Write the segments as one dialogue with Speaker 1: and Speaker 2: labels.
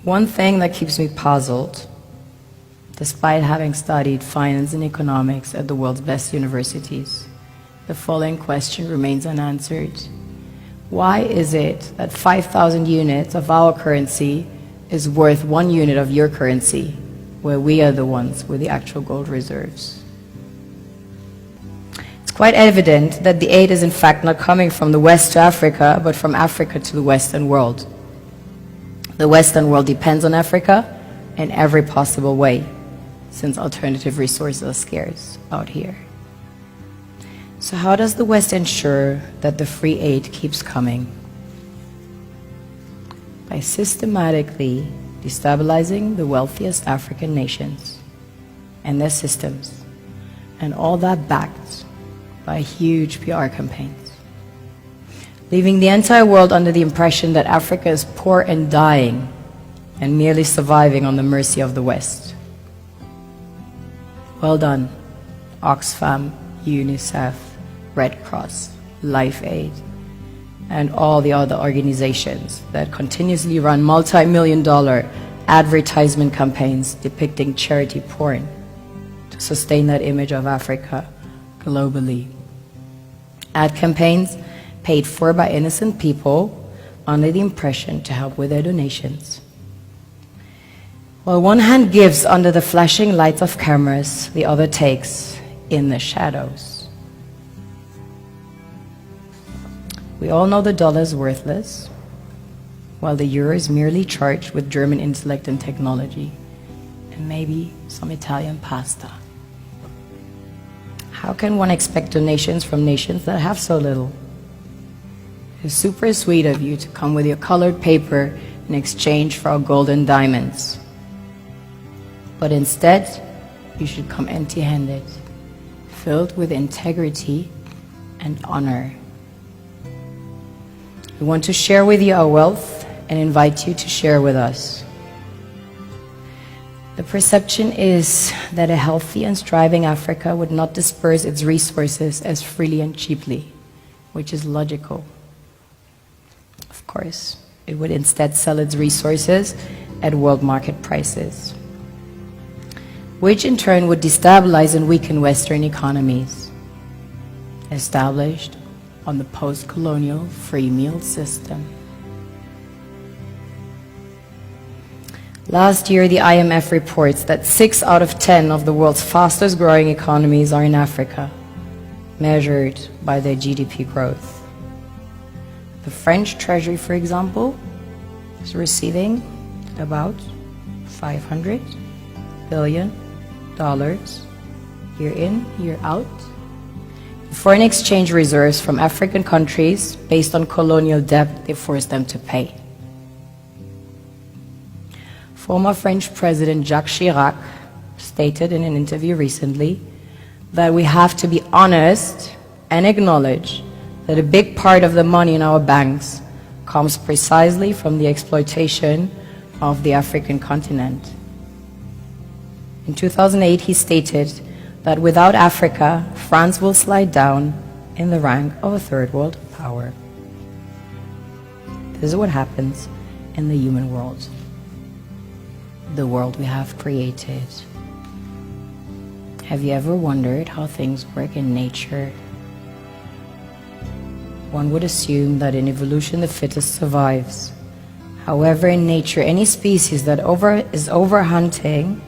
Speaker 1: One thing that keeps me puzzled, despite having studied finance and economics at the world's best universities, the following question remains unanswered. Why is it that 5,000 units of our currency is worth 1 unit of your currency, where we are the ones with the actual gold reserves? It's quite evident that the aid is in fact not coming from the West to Africa, but from Africa to the Western world. The Western world depends on Africa in every possible way, since alternative resources are scarce out here. So how does the West ensure that the free aid keeps coming? By systematically destabilizing the wealthiest African nations and their systems, and all that backed by huge PR campaigns, leaving the entire world under the impression that Africa is poor and dying and merely surviving on the mercy of the West. Well done, Oxfam, UNICEF, Red Cross, Life Aid, and all the other organizations that continuously run multi-million-dollar advertisement campaigns depicting charity porn to sustain that image of Africa globally. Ad campaigns paid for by innocent people under the impression to help with their donations. While one hand gives under the flashing lights of cameras, the other takes in the shadows. We all know the dollar is worthless, while the euro is merely charged with German intellect and technology, and maybe some Italian pasta. How can one expect donations from nations that have so little? It's super sweet of you to come with your colored paper in exchange for our gold and diamonds. But instead, you should come empty-handed, filled with integrity and honor. We want to share with you our wealth and invite you to share with us. The perception is that a healthy and striving Africa would not disperse its resources as freely and cheaply, which is logical. Of course, it would instead sell its resources at world market prices, which in turn would destabilize and weaken Western economies, established on the post-colonial free meal system. Last year, the IMF reports that 6 out of 10 of the world's fastest growing economies are in Africa, measured by their GDP growth. The French Treasury, for example, is receiving about $500 billion year in, year out. Foreign exchange reserves from African countries based on colonial debt they forced them to pay. Former French President Jacques Chirac stated in an interview recently that we have to be honest and acknowledge that a big part of the money in our banks comes precisely from the exploitation of the African continent. In 2008, he stated that without Africa, France will slide down in the rank of a third world power. This is what happens in the human world, the world we have created. Have you ever wondered how things work in nature? One would assume that in evolution the fittest survives. However, in nature, any species that is overhunting,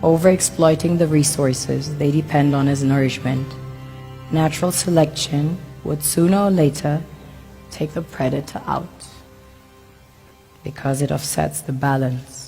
Speaker 1: overexploiting the resources they depend on as nourishment, natural selection would sooner or later take the predator out, because it offsets the balance.